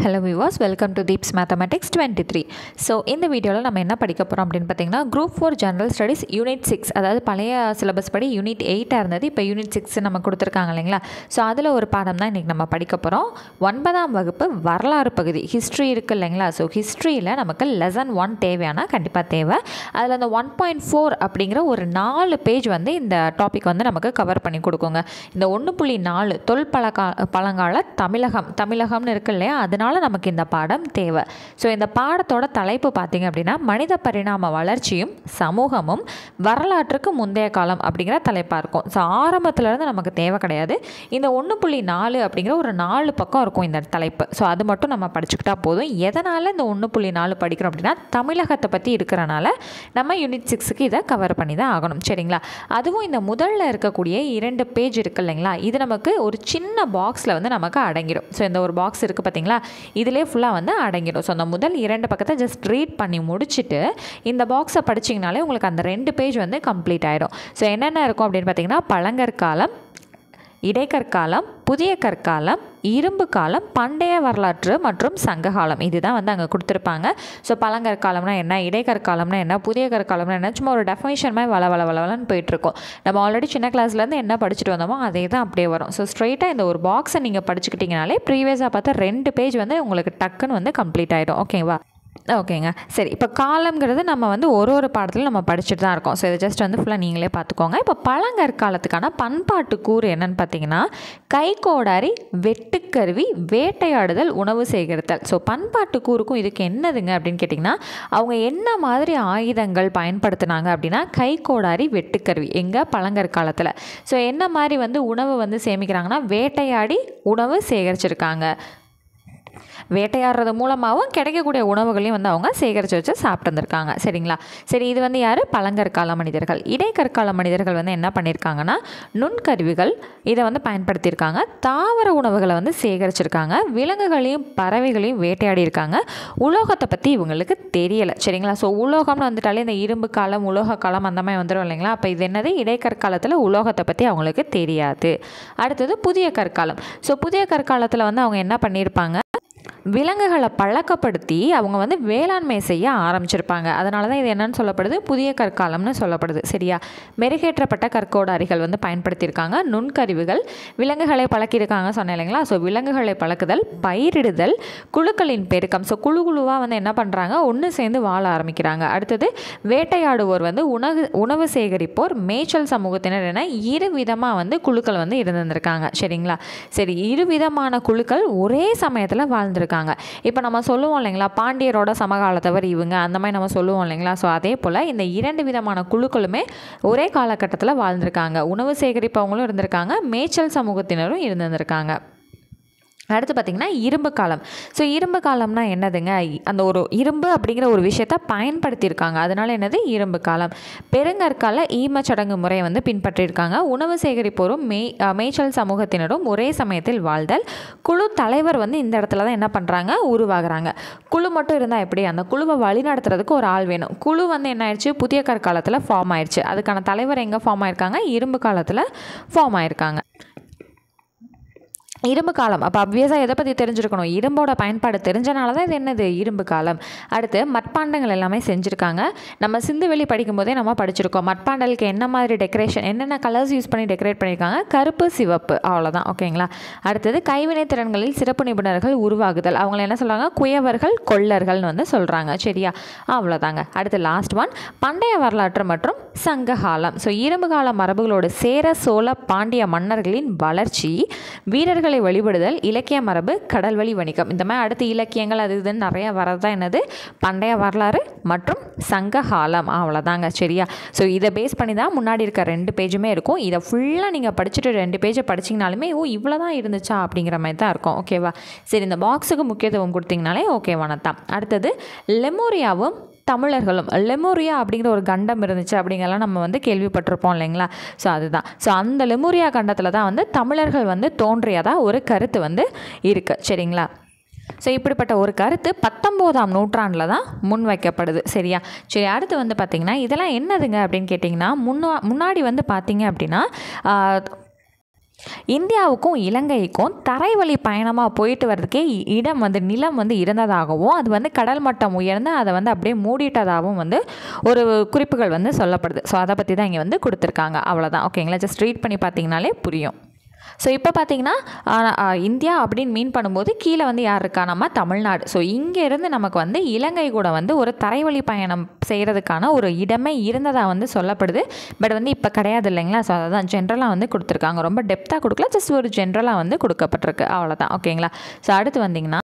Hello viewers, welcome to Deep's Mathematics 23. So இந்த வீடியோவில் நம்ம என்ன படிக்க போகிறோம் அப்படின்னு பார்த்தீங்கன்னா Group 4 General Studies Unit 6, அதாவது பழைய சிலபஸ் படி Unit 8 இருந்தது, இப்போ Unit 6 நம்ம கொடுத்துருக்காங்க இல்லைங்களா. ஸோ அதில் ஒரு பாடம் தான் இன்றைக்கி நம்ம படிக்க போகிறோம். 9ஆம் வகுப்பு வரலாறு பகுதி ஹிஸ்ட்ரி இருக்குது இல்லைங்களா. ஸோ ஹிஸ்ட்ரியில் நமக்கு லெசன் 1 தேவையான கண்டிப்பாக தேவை. அதில் அந்த 1.4 அப்படிங்கிற ஒரு 4 பேஜ் வந்து இந்த டாபிக் வந்து நமக்கு கவர் பண்ணி கொடுக்குங்க. இந்த 1.4 பழங்கால தமிழகம்னு இருக்கு இல்லையா, அதனால நமக்கு இந்த பாடம் தேவை. ஸோ இந்த பாடத்தோட தலைப்பு பார்த்தீங்க அப்படின்னா மனித பரிணாம வளர்ச்சியும் சமூகமும் வரலாற்றுக்கு முந்தைய காலம் அப்படிங்கிற தலைப்பாக இருக்கும். ஸோ ஆரம்பத்துலேருந்து நமக்கு தேவை கிடையாது. இந்த 1.4 அப்படிங்கிற ஒரு 4 பக்கம் இருக்கும் இந்த தலைப்பு. ஸோ அது மட்டும் நம்ம படிச்சுக்கிட்டா போதும். எதனால் இந்த 1.4 படிக்கிறோம் அப்படின்னா தமிழகத்தை பற்றி இருக்கிறனால நம்ம யூனிட் 6க்கு இதை கவர் பண்ணி தான் ஆகணும், சரிங்களா. அதுவும் இந்த முதல்ல இருக்கக்கூடிய 2 பேஜ் இருக்குது இல்லைங்களா, இது நமக்கு ஒரு சின்ன பாக்ஸில் வந்து நமக்கு அடங்கிடும். ஸோ இந்த ஒரு பாக்ஸ் இருக்குது பார்த்தீங்களா, இதிலே ஃபுல்லாக வந்து அடங்கிடும். ஸோ அந்த முதல் 2 பக்கத்தை ஜஸ்ட் ரீட் பண்ணி முடிச்சுட்டு இந்த பாக்ஸை படிச்சிங்கனாலே உங்களுக்கு அந்த 2 பேஜ் வந்து கம்ப்ளீட் ஆகிடும். ஸோ என்னென்ன இருக்கும் அப்படின்னு பார்த்தீங்கன்னா பழங்கற்காலம், இடைக்கற்காலம், புதிய கற்காலம், இரும்பு காலம், பண்டைய வரலாற்று மற்றும் சங்ககாலம், இதுதான் வந்து அங்கே கொடுத்துருப்பாங்க. ஸோ பழங்கற்காலம்னா என்ன, இடைக்கற்காலம்னா என்ன, புதிய கற்காலம்னா என்ன, சும்மா ஒரு டெஃபினேஷன் மாதிரி வளவளன்னு போயிட்டுருக்கோம். நம்ம ஆல்ரெடி சின்ன கிளாஸ்லேருந்து என்ன படிச்சுட்டு வந்தோமோ அதே தான் அப்படியே வரும். ஸோ ஸ்ட்ரெயிட்டாக இந்த ஒரு பாக்ஸை நீங்கள் படிச்சுக்கிட்டிங்கனாலே ப்ரீவியஸாக பார்த்தா 2 பேஜ் வந்து உங்களுக்கு டக்குன்னு வந்து கம்ப்ளீட் ஆகிடும். ஓகேவா, ஓகேங்க. சரி, இப்போ காலம்ங்கிறது நம்ம வந்து ஒரு பாடத்தில் நம்ம படிச்சுட்டு தான் இருக்கோம். ஸோ இதை ஜஸ்ட் வந்து ஃபுல்லாக நீங்களே பார்த்துக்கோங்க. இப்போ பழங்கற்காலத்துக்கான பண்பாட்டு கூறு என்னன்னு பார்த்தீங்கன்னா கைக்கோடாரி, வெட்டுக்கருவி, வேட்டையாடுதல், உணவு சேகரித்தல். ஸோ பண்பாட்டு கூறுக்கும் இதுக்கு என்னதுங்க அப்படின்னு கேட்டிங்கன்னா அவங்க என்ன மாதிரி ஆயுதங்கள் பயன்படுத்தினாங்க அப்படின்னா கைக்கோடாரி, வெட்டுக்கருவி எங்கள் பழங்கற்காலத்தில். ஸோ என்ன மாதிரி வந்து உணவு வந்து சேமிக்கிறாங்கன்னா வேட்டையாடி உணவு சேகரிச்சிருக்காங்க. வேட்டையாடுறது மூலமாகவும் கிடைக்கக்கூடிய உணவுகளையும் வந்து அவங்க சேகரித்து வச்சு சாப்பிட்டு வந்திருக்காங்க, சரிங்களா. சரி, இது வந்து யார், பழங்கற்கால மனிதர்கள். இடைக்கற்கால மனிதர்கள் வந்து என்ன பண்ணியிருக்காங்கன்னா நுண்கருவிகள் இதை வந்து பயன்படுத்தியிருக்காங்க. தாவர உணவுகளை வந்து சேகரிச்சிருக்காங்க. விலங்குகளையும் பறவைகளையும் வேட்டையாடி இருக்காங்க. உலோகத்தை பற்றி இவங்களுக்கு தெரியலை, சரிங்களா. ஸோ உலோகம்னு வந்துட்டாலே இந்த இரும்பு காலம், உலோக காலம் அந்த மாதிரி வந்துடும் இல்லைங்களா. அப்போ இது என்னது, இடைக்கற்காலத்தில் உலோகத்தை பற்றி அவங்களுக்கு தெரியாது. அடுத்தது புதிய கற்காலம். ஸோ புதிய கற்காலத்தில் வந்து அவங்க என்ன பண்ணியிருப்பாங்க, விலங்குகளை பழக்கப்படுத்தி அவங்க வந்து வேளாண்மை செய்ய ஆரம்பிச்சிருப்பாங்க. அதனால தான் இது என்னன்னு சொல்லப்படுது, புதிய கற்காலம்னு சொல்லப்படுது, சரியா. மெருகேற்றப்பட்ட கற்கோடாரிகள் வந்து பயன்படுத்தியிருக்காங்க. நுண்கருவிகள், விலங்குகளை பழக்கியிருக்காங்க சொன்னேன் இல்லைங்களா. ஸோ விலங்குகளை பழக்குதல், பயிரிடுதல், குழுக்களின் பெருக்கம். ஸோ குழுவாக வந்து என்ன பண்ணுறாங்க, ஒன்று சேர்ந்து வாழ ஆரம்பிக்கிறாங்க. அடுத்தது வேட்டையாடுவோர் வந்து உணவு சேகரிப்போர், மேய்ச்சல் சமூகத்தினர் என 2 விதமாக வந்து குழுக்கள் வந்து இருந்திருக்காங்க, சரிங்களா. சரி, 2 விதமான குழுக்கள் ஒரே சமயத்தில் வாழ்ந்திருக்காங்க. இப்போ நம்ம சொல்லுவோம் இல்லைங்களா, பாண்டியரோட சமகாலத்தவர் இவங்க, அந்த மாதிரி நம்ம சொல்லுவோம் இல்லைங்களா. ஸோ அதே போல் இந்த 2 விதமான குழுக்களுமே ஒரே காலகட்டத்தில் வாழ்ந்திருக்காங்க. உணவு சேகரிப்பவங்களும் இருந்திருக்காங்க, மேய்ச்சல் சமூகத்தினரும் இருந்திருக்காங்க. அடுத்து பார்த்திங்கன்னா இரும்பு காலம். ஸோ இரும்பு காலம்னா என்னதுங்க, அந்த ஒரு இரும்பு அப்படிங்கிற ஒரு விஷயத்தை பயன்படுத்தியிருக்காங்க, அதனால என்னது இரும்பு காலம். பெருங்கற்கால ஈமச்சடங்கு முறையை வந்து பின்பற்றியிருக்காங்க. உணவு சேகரிப்போரும் மேய்ச்சல் சமூகத்தினரும் ஒரே சமயத்தில் வாழ்தல். குழு தலைவர் வந்து இந்த இடத்துல தான் என்ன பண்ணுறாங்க, உருவாகிறாங்க. குழு மட்டும் இருந்தால் எப்படி, அந்த குழுவை வழி நடத்துறதுக்கு ஒரு ஆள் வேணும். குழு வந்து என்ன ஆயிடுச்சு, புதிய கற்காலத்தில் ஃபார்ம் ஆயிடுச்சு. அதுக்கான தலைவர் எங்கே ஃபார்ம் ஆயிருக்காங்க, இரும்பு காலத்தில் ஃபார்ம் ஆயிருக்காங்க. இரும்பு காலம் அப்போ அப்வியஸாக எதை பற்றி தெரிஞ்சிருக்கணும், இரும்போட பயன்பாடு தெரிஞ்சனால தான் இது என்னது, இரும்பு காலம். அடுத்து மட்பாண்டங்கள் எல்லாமே செஞ்சுருக்காங்க. நம்ம சிந்துவெளி படிக்கும் போதே நம்ம படிச்சிருக்கோம் மட்பாண்டலுக்கு என்ன மாதிரி டெக்கரேஷன், என்னென்ன கலர்ஸ் யூஸ் பண்ணி டெக்கரேட் பண்ணியிருக்காங்க, கருப்பு, சிவப்பு, அவ்வளோதான், ஓகேங்களா. அடுத்தது கைவினை திறன்களில் சிறப்பு நிபுணர்கள் உருவாகுதல். அவங்கள என்ன சொல்கிறாங்க, குயவர்கள், கொள்ளர்கள்னு வந்து சொல்கிறாங்க, சரியா. அவ்வளோதாங்க. அடுத்து லாஸ்ட் ஒன், பண்டைய வரலாற்று மற்றும் சங்ககாலம். ஸோ இரும்பு கால மரபுகளோடு சேர, சோழ, பாண்டிய மன்னர்களின் வளர்ச்சி, வீரர்கள் வழிபடுதல், இலக்கிய மரபு, கடல்வழி வணிகம், இந்த மாதிரி அடுத்து இலக்கியங்கள் அது இதுன்னு நிறைய வரதான் என்னது பண்டைய வரலாறு மற்றும் சங்ககாலம். அவ்வளோதாங்க, சரியா. ஸோ இதை பேஸ் பண்ணி தான் முன்னாடி இருக்க 2 பேஜுமே இருக்கும். இதை ஃபுல்லாக நீங்கள் படிச்சுட்டு 2 பேஜை படிச்சிங்கனாலுமே இவ்வளோ தான் இருந்துச்சா அப்படிங்கிற மாதிரி தான் இருக்கும், ஓகேவா. சரி, இந்த பாக்ஸுக்கு முக்கியத்துவம் கொடுத்தீங்கனாலே ஓகேவானதான். அடுத்தது லெமோரியாவும் தமிழர்களும். லெமோரியா அப்படிங்கிற ஒரு கண்டம் இருந்துச்சு அப்படிங்கலாம் நம்ம வந்து கேள்விப்பட்டிருப்போம் இல்லைங்களா. ஸோ அதுதான். ஸோ அந்த லெமோரியா கண்டத்தில் தான் வந்து தமிழர்கள் வந்து தோன்றியதாக ஒரு கருத்து வந்து இருக்குது, சரிங்களா. ஸோ இப்படிப்பட்ட ஒரு கருத்து 19ஆம் நூற்றாண்டில் தான் முன்வைக்கப்படுது, சரியா. சரி, அடுத்து வந்து பார்த்திங்கன்னா இதெல்லாம் என்னதுங்க அப்படின்னு கேட்டிங்கன்னா முன்னாடி வந்து பார்த்திங்க அப்படின்னா இந்தியாவுக்கும் இலங்கைக்கும் தரைவழி பயணமாக போயிட்டு வர்றதுக்கே இடம் வந்து நிலம் வந்து இருந்ததாகவும் அது வந்து கடல் மட்டம் உயர்ந்து அதை வந்து அப்படியே மூடிட்டதாகவும் வந்து ஒரு குறிப்புகள் வந்து சொல்லப்படுது. ஸோ அதை பற்றி தான் இங்கே வந்து கொடுத்துருக்காங்க. அவ்வளோதான். ஓகேங்களா? ஜஸ்ட் ரீட் பண்ணி பார்த்தீங்கனாலே புரியும். ஸோ இப்போ பார்த்தீங்கன்னா இந்தியா அப்படின்னு மீன் பண்ணும்போது கீழே வந்து யார் இருக்கா? நம்ம தமிழ்நாடு. ஸோ இங்கேருந்து நமக்கு வந்து இலங்கை கூட வந்து ஒரு தரைவழி பயணம் செய்கிறதுக்கான ஒரு இடமே இருந்ததாக வந்து சொல்லப்படுது. பட் வந்து இப்போ கிடையாது இல்லைங்களா? ஸோ அதை தான் ஜென்ரலாக வந்து கொடுத்துருக்காங்க. ரொம்ப டெப்த்தாக கொடுக்கல, ஜஸ்ட் ஒரு ஜென்ரலாக வந்து கொடுக்கப்பட்டிருக்கு. அவ்வளோதான். ஓகேங்களா? ஸோ அடுத்து வந்திங்கன்னா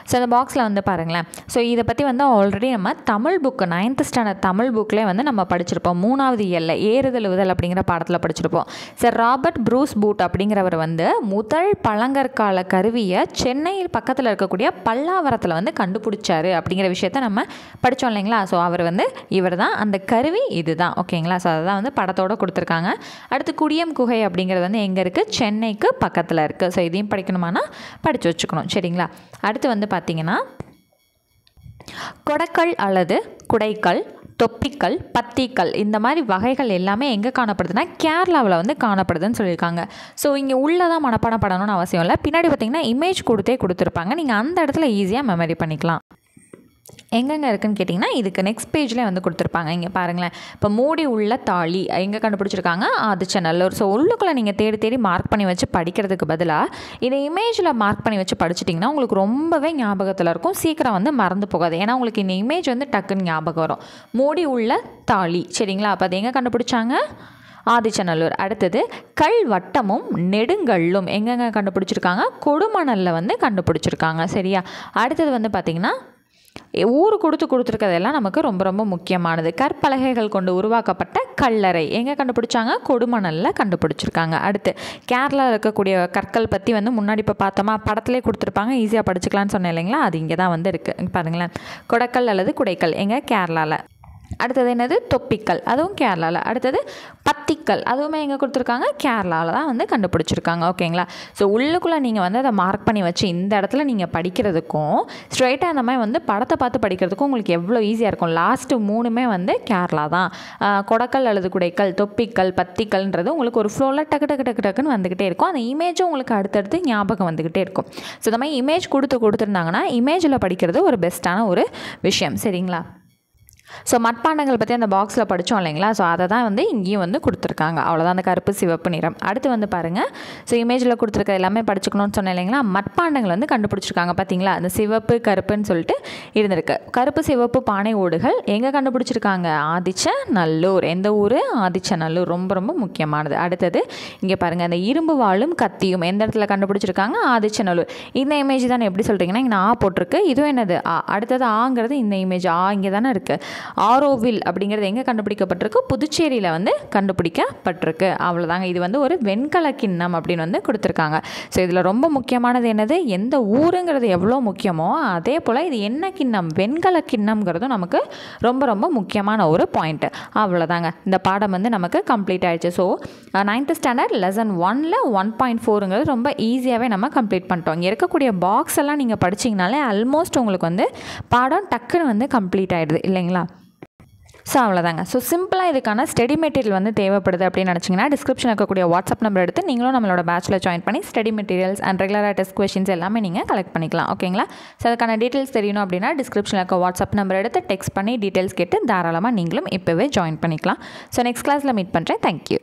ஸோ இந்த பாக்ஸில் வந்து பாருங்களேன். ஸோ இதை பற்றி வந்து ஆல்ரெடி நம்ம Tamil book 9th standard Tamil புக்லேயே வந்து நம்ம படிச்சிருப்போம். 3வது எல்லை ஏறுதல் விதல் அப்படிங்கிற பாடத்தில் படிச்சிருப்போம். சார் ராபர்ட் ப்ரூஸ் பூட் அப்படிங்கிறவர் வந்து முதல் பழங்கற்கால கருவியை சென்னையில் பக்கத்தில் இருக்கக்கூடிய பல்லாவரத்தில் வந்து கண்டுபிடிச்சாரு அப்படிங்கிற விஷயத்த நம்ம படித்தோம் இல்லைங்களா? ஸோ இவர் தான் அந்த கருவி இதுதான். ஓகேங்களா? ஸோ அதுதான் வந்து படத்தோடு கொடுத்துருக்காங்க. அடுத்து குடியம் குகை அப்படிங்கிறது வந்து எங்கே இருக்குது? சென்னைக்கு பக்கத்தில் இருக்குது. ஸோ இதையும் படிக்கணுமானா படித்து வச்சுக்கணும். சரிங்களா? அடுத்து வந்து பார்த்தீங்கன்னா கொடக்கல் அல்லது குடைக்கல், தொப்பிக்கல், பத்திக்கல் இந்த மாதிரி வகைகள் எல்லாமே எங்கே காணப்படுதுன்னா கேரளாவில் வந்து காணப்படுதுன்னு சொல்லியிருக்காங்க. ஸோ இங்கே உள்ளதான் மனப்பாடம் பண்ணணும்னு அவசியம் இல்லை. பின்னாடி பார்த்தீங்கன்னா இமேஜ் கொடுத்துருப்பாங்க. நீங்கள் அந்த இடத்துல ஈஸியாக மெமரி பண்ணிக்கலாம். எங்கெங்கே இருக்குதுன்னு கேட்டிங்கன்னா இதுக்கு நெக்ஸ்ட் பேஜில் வந்து கொடுத்துருப்பாங்க. இங்கே பாருங்களேன். இப்போ மூடி உள்ள தாலி எங்கே கண்டுபிடிச்சிருக்காங்க? ஆதிச்சநல்லூர். ஸோ உள்ளுக்குள்ளே நீங்கள் தேடி மார்க் பண்ணி வச்சு படிக்கிறதுக்கு பதிலாக இதை இமேஜில் மார்க் பண்ணி வச்சு படிச்சிட்டிங்கன்னா உங்களுக்கு ரொம்பவே ஞாபகத்தில் இருக்கும். சீக்கிரம் வந்து மறந்து போகாது. ஏன்னா உங்களுக்கு இந்த இமேஜ் வந்து டக்குன்னு ஞாபகம் வரும். மூடி உள்ள தாலி. சரிங்களா? அப்போ அது எங்கே கண்டுபிடிச்சாங்க? ஆதிச்சநல்லூர். அடுத்தது கல்வட்டமும் நெடுங்கல்லும் எங்கெங்கே கண்டுபிடிச்சிருக்காங்க? கொடுமணலில் வந்து கண்டுபிடிச்சிருக்காங்க. சரியா? அடுத்தது வந்து பார்த்திங்கன்னா ஊர் கொடுத்துருக்கிறதெல்லாம் நமக்கு ரொம்ப ரொம்ப முக்கியமானது. கற்பலகைகள் கொண்டு உருவாக்கப்பட்ட கல்லறை எங்கே கண்டுபிடிச்சாங்க? கொடுமணலில் கண்டுபிடிச்சிருக்காங்க. அடுத்து கேரளாவில் இருக்கக்கூடிய கற்கள் பற்றி வந்து முன்னாடி இப்போ பார்த்தோமா படத்திலே கொடுத்துருப்பாங்க. ஈஸியாக படிச்சுக்கலான்னு சொன்னேன் இல்லைங்களா? அது இங்கே தான் வந்து இருக்குது. பாருங்களேன். கொடக்கல் அல்லது குடைக்கல் எங்கே? கேரளாவில். அடுத்தது என்னது? தொப்பிக்கல், அதுவும் கேரளாவில். அடுத்தது பத்திக்கல், அதுவுமே எங்கே கொடுத்துருக்காங்க? கேரளாவில் தான் வந்து கண்டுபிடிச்சிருக்காங்க. ஓகேங்களா? ஸோ உள்ளுக்குள்ளே நீங்கள் வந்து அதை மார்க் பண்ணி வச்சு இந்த இடத்துல நீங்கள் படிக்கிறதுக்கும் ஸ்ட்ரைட்டாக அந்த மாதிரி வந்து படத்தை பார்த்து படிக்கிறதுக்கும் உங்களுக்கு எவ்வளோ ஈஸியாக இருக்கும். லாஸ்ட்டு 3மே வந்து கேரளா தான். கொடக்கல் அல்லது குடைக்கல், தொப்பிக்கல், பத்திக்கல்ன்றது உங்களுக்கு ஒரு ஃப்ளோவில் டக்குன்னு வந்துக்கிட்டே இருக்கும். அந்த இமேஜும் உங்களுக்கு அடுத்தடுத்து ஞாபகம் வந்துக்கிட்டே இருக்கும். ஸோ இந்த மாதிரி இமேஜ் கொடுத்துருந்தாங்கன்னா இமேஜில் படிக்கிறது ஒரு பெஸ்ட்டான ஒரு விஷயம். சரிங்களா? ஸோ மட்பாண்டங்கள் பற்றி அந்த பாக்ஸில் படித்தோம் இல்லைங்களா? ஸோ அதை தான் வந்து இங்கேயும் வந்து கொடுத்துருக்காங்க. அவ்வளோதான். அந்த கருப்பு சிவப்பு நிறம். அடுத்து வந்து பாருங்கள். ஸோ இமேஜில் கொடுத்துருக்க எல்லாமே படிச்சுக்கணும்னு சொன்னேன் இல்லைங்களா? மட்பாண்டங்கள் வந்து கண்டுபிடிச்சிருக்காங்க. பார்த்தீங்களா? அந்த சிவப்பு கருப்புன்னு சொல்லிட்டு இருந்திருக்கு. கருப்பு சிவப்பு பானை ஓடுகள் எங்கே கண்டுபிடிச்சிருக்காங்க? ஆதிச்சநல்லூர். எந்த ஊர்? ஆதிச்சநல்லூர். ரொம்ப ரொம்ப முக்கியமானது. அடுத்தது இங்கே பாருங்கள். அந்த இரும்பு வாளும் கத்தியும் எந்த இடத்துல கண்டுபிடிச்சிருக்காங்க? ஆதிச்சநல்லூர். இந்த இமேஜ் தானே எப்படி சொல்கிறீங்கன்னா இங்கே ஆ போட்டிருக்கு. இதுவும் என்னது? ஆ. அடுத்தது ஆங்கிறது இந்த இமேஜ். ஆ இங்கே தானே இருக்குது. ஆரோவில் அப்படிங்கிறது எங்கே கண்டுபிடிக்கப்பட்டிருக்கு? புதுச்சேரியில் வந்து கண்டுபிடிக்கப்பட்டிருக்கு. அவ்வளோதாங்க. இது வந்து ஒரு வெண்கல கிண்ணம் அப்படின்னு வந்து கொடுத்துருக்காங்க. ஸோ இதில் ரொம்ப முக்கியமானது என்னது? எந்த ஊருங்கிறது எவ்வளோ முக்கியமோ அதே போல் இது என்ன கிண்ணம்? வெண்கல கிண்ணம்ங்கிறதும் நமக்கு ரொம்ப ரொம்ப முக்கியமான ஒரு பாயிண்ட்டு. அவ்வளோதாங்க. இந்த பாடம் வந்து நமக்கு கம்ப்ளீட் ஆகிடுச்சு. ஸோ 9th ஸ்டாண்டர்ட் லெசன் 1ல் 1.4ங்கிறது ரொம்ப ஈஸியாகவே நம்ம கம்ப்ளீட் பண்ணிட்டோம். இங்கே இருக்கக்கூடிய பாக்ஸ் எல்லாம் நீங்கள் படிச்சிங்கனாலே ஆல்மோஸ்ட் உங்களுக்கு வந்து பாடம் டக்குன்னு வந்து கம்ப்ளீட் ஆகிடுது இல்லைங்களா? ஸோ அவ்வளோதாங்க. ஸோ சிம்பிளாக இதுக்கான ஸ்டடி மெட்டீரியல் வந்து தேவைப்படுது அப்படின்னு நினச்சிங்கன்னா டிஸ்கிரிப்ஷனில் இருக்கக்கூடிய வாட்ஸ்அப் நம்பர் எடுத்து நீங்களும் நம்மளோட பேட்சில் ஜாயின் பண்ணி ஸ்டடி மெட்டீரியல்ஸ் அண்ட் ரெகுலராக டெஸ்ட் கொஷின்ஸ் எல்லாமே நீங்கள் கலெக்ட் பண்ணிக்கலாம். ஓகேங்களா? ஸோ அதுக்கான டீட்டெயில்ஸ் தெரியணும் அப்படின்னா டிஸ்கிரிப்ஷனில் இருக்க வாட்ஸ்அப் நம்பர் எடுத்து டெக்ஸ்ட் பண்ணி டீட்டெயில்ஸ் கேட்டு தாராளமாக நீங்களும் இப்போவே ஜாயின் பண்ணிக்கலாம். ஸோ நெக்ஸ்ட் கிளாஸில் மீட் பண்ணுறேன். தேங்க்யூ.